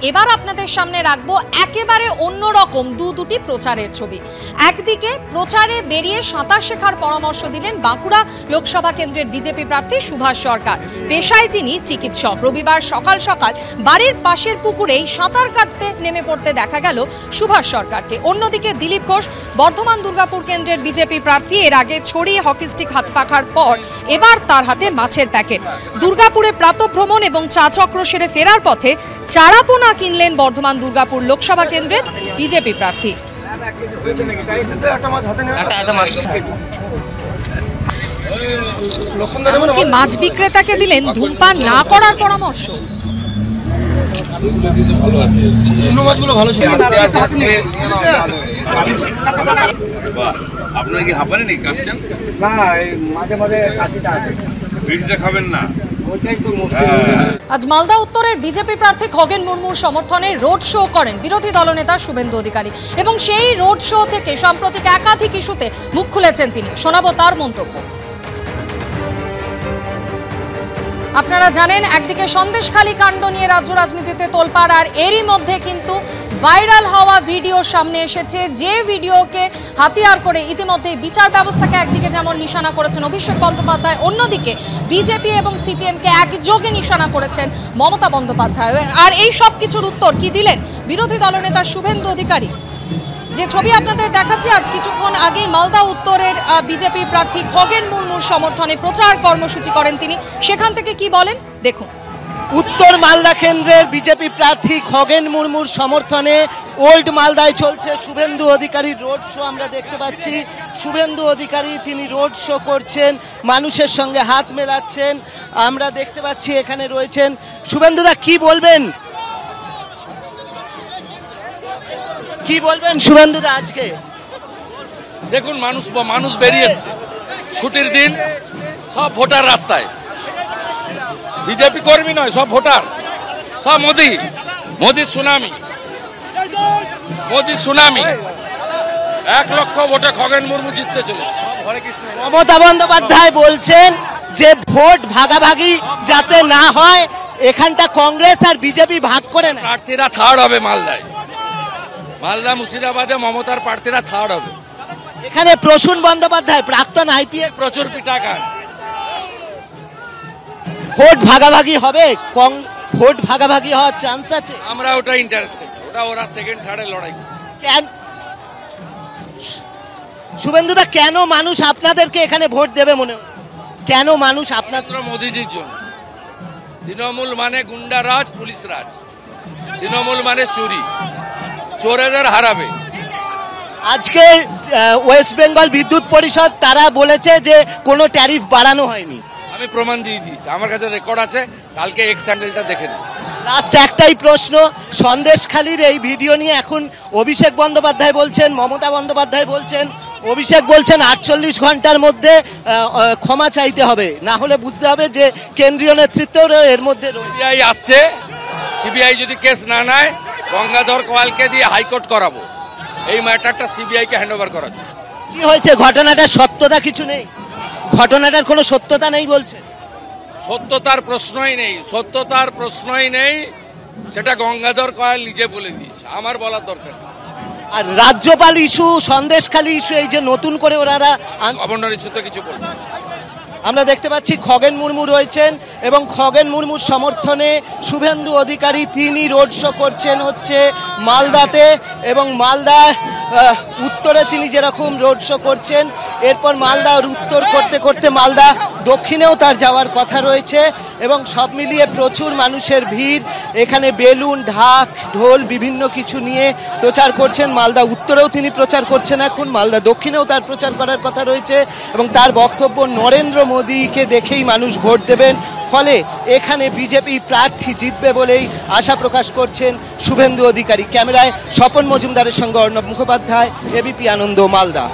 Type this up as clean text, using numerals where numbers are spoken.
এবার আপনাদের সামনে রাখবো একেবারে অন্যরকম দুটি প্রচারের ছবি। একদিকে প্রচারে বেরিয়ে সাঁতার শেখার পরামর্শ দিলেন বাঁকুড়া লোকসভা কেন্দ্রের বিজেপি প্রার্থী সুভাষ সরকার। পেশায় যিনি চিকিৎসক। রবিবার সকাল সকাল বাড়ির পাশের পুকুরেই সাঁতার কাটতে নেমে পড়তে দেখা গেল সুভাষ সরকারকে। অন্যদিকে দিলীপ ঘোষ বর্ধমান দুর্গাপুর কেন্দ্রের বিজেপি প্রার্থী। এর আগে ছড়িয়ে হকি স্টিক হাত পাখার পর এবার তার হাতে মাছের প্যাকেট। দুর্গাপুরে প্রাতঃভ্রমণ এবং চা চক্র সেরে ফেরার পথে চারাপোনা কিনলেন বর্ধমান দুর্গাপুর লোকসভা কেন্দ্রের বিজেপি প্রার্থী। মাছ বিক্রেতাকে দিলেন ধূমপান না করার পরামর্শ। আপনার কি হাঁপানি নেই? কাশছেন না? মাঝে মাঝে কাশিটা আছে। বিড়িটা খাবেন না। আজ মালদা উত্তরের বিজেপি প্রার্থী খগেন মুর্মুর সমর্থনে রোড শো করেন বিরোধী দলনেতা শুভেন্দু অধিকারী এবং সেই রোড শো থেকে সাম্প্রতিক একাধিক ইস্যুতে মুখ খুলেছেন তিনি। শোনাবো তার মন্তব্য। আপনারা জানেন, একদিকে সন্দেশখালী কাণ্ড নিয়ে রাজ্য রাজনীতিতে তোলপাড়, আর এরই মধ্যে কিন্তু ভাইরাল হওয়া ভিডিও সামনে এসেছে, যে ভিডিওকে হাতিয়ার করে ইতিমধ্যে বিচার ব্যবস্থাকে একদিকে যেমন নিশানা করেছেন অভিষেক বন্দ্যোপাধ্যায়, অন্যদিকে বিজেপি এবং সিপিএমকে একযোগে নিশানা করেছেন মমতা বন্দ্যোপাধ্যায়। আর এই সব কিছুর উত্তর কি দিলেন বিরোধী দলনেতা শুভেন্দু অধিকারী? যে ছবি আপনাদের দেখাচ্ছি, আজ কিছুক্ষণ আগে মালদা উত্তরের বিজেপি প্রার্থী খগেন মুর্মুর সমর্থনে প্রচার কর্মসূচি করেন তিনি। সেখান থেকে কি বলেন দেখুন। উত্তর মালদা কেন্দ্রের বিজেপি প্রার্থী খগেন মুর্মুর সমর্থনে ওল্ড মালদায় চলছে শুভেন্দু অধিকারীর রোড শো। আমরা দেখতে পাচ্ছি শুভেন্দু অধিকারী তিনি রোড শো করছেন, মানুষের সঙ্গে হাত মেলাচ্ছেন। আমরা দেখতে পাচ্ছি এখানে রয়েছেন শুভেন্দুদা। কি বলবেন, কি বলবেন শুভেন্দুদা আজকে? দেখুন, মানুষ বেরিয়ে এসছে, ছুটির দিন, সব ভোটার রাস্তায়। বিজেপি কর্মী নয়, সব ভোটার, সব মোদি সুনামি, মোদি সুনামি। 1 লক্ষ ভোটে খগেন মুর্মু জিততে চলেছে। মমতা বন্দ্যোপাধ্যায় বলছেন যে ভোট ভাগাভাগি যাতে না হয়, এখানটা কংগ্রেস আর বিজেপি ভাগ করে না। প্রার্থীরা থার্ড হবে মালদায়, মালদা মুর্শিদাবাদে মমতার প্রার্থীরা থার্ড হবে। এখানে প্রসূন বন্দ্যোপাধ্যায় প্রাক্তন আইপিএস প্রচুর পিটা খান। ভোট ভাগাভাগি হবে, ভোট ভাগাভাগি হওয়ার চান্স আছে। আমরা ওটা ইন্টারেস্টেড, ওরা সেকেন্ড থার্ডের লড়াই করছে। শুভেন্দুদা, কেন মানুষ আপনাদেরকে এখানে ভোট দেবে মনে হয়? কেন মানুষ আপনাদের? মোদিজির জন্য। তৃণমূল মানে গুন্ডা রাজ, পুলিশ রাজ। তৃণমূল মানে চুরি, চোরেদের হারাবে। আজকে ওয়েস্ট বেঙ্গল বিদ্যুৎ পরিষদ তারা বলেছে যে কোনো ট্যারিফ বাড়ানো হয়নি। আমি প্রমাণ দিয়ে দিয়েছি, আমার কাছে রেকর্ড আছে, কালকে এক্স হ্যান্ডেলটা দেখে নিন। লাস্ট একটাই প্রশ্ন, সন্দেশখালীর এই ভিডিও নিয়ে এখন অভিষেক বন্দ্যোপাধ্যায় বলছেন, মমতা বন্দ্যোপাধ্যায় বলছেন, অভিষেক বলছেন 48 ঘন্টার মধ্যে ক্ষমা চাইতে হবে, না হলে বুঝতে হবে যে কেন্দ্রীয় নেতৃত্ব এর মধ্যে। সিবিআই আসছে, সিবিআই যদি কেস না নেয় গঙ্গাধর কোয়ালকে দিয়ে হাইকোর্ট করাবো। এই ম্যাটারটা সিবিআই কে হ্যান্ড ওভার করা। কি হয়েছে? ঘটনাটার সত্যতা কিছু নেই, ঘটনাটার কোনো সত্যতা নেই বলছে। সত্যতার প্রশ্নই নেই, সত্যতার প্রশ্নই নেই, সেটা গঙ্গাধর কোয়াল নিজে বলে দিয়েছে, আমার বলার দরকার। আর রাজ্যপাল ইস্যু, সন্দেশখালী ইস্যু, এই যে নতুন করে ওনারা গভর্নর ইস্যু তো কিছু বলবে। আমরা দেখতে পাচ্ছি খগেন মুর্মু রয়েছেন এবং খগেন মুর্মুর সমর্থনে শুভেন্দু অধিকারী তিনি রোড শো করছেন হচ্ছে মালদাতে, এবং মালদা উত্তরে তিনি যেরকম রোড শো করছেন, এরপর মালদা উত্তর করতে করতে মালদা দক্ষিণেও তার যাওয়ার কথা রয়েছে। এবং সব মিলিয়ে প্রচুর মানুষের ভিড়, এখানে বেলুন, ঢাক, ঢোল বিভিন্ন কিছু নিয়ে প্রচার করছেন। মালদা উত্তরেও তিনি প্রচার করছেন, এখন মালদা দক্ষিণেও তার প্রচার করার কথা রয়েছে এবং তার বক্তব্য নরেন্দ্র মোদীকে দেখেই মানুষ ভোট দেবেন, ফলে এখানে বিজেপি প্রার্থী জিতবে বলেই আশা প্রকাশ করছেন শুভেন্দু অধিকারী। ক্যামেরায় স্বপন মজুমদারের সঙ্গে অর্ণব মুখোপাধ্যায়, এবিপি আনন্দ, মালদা।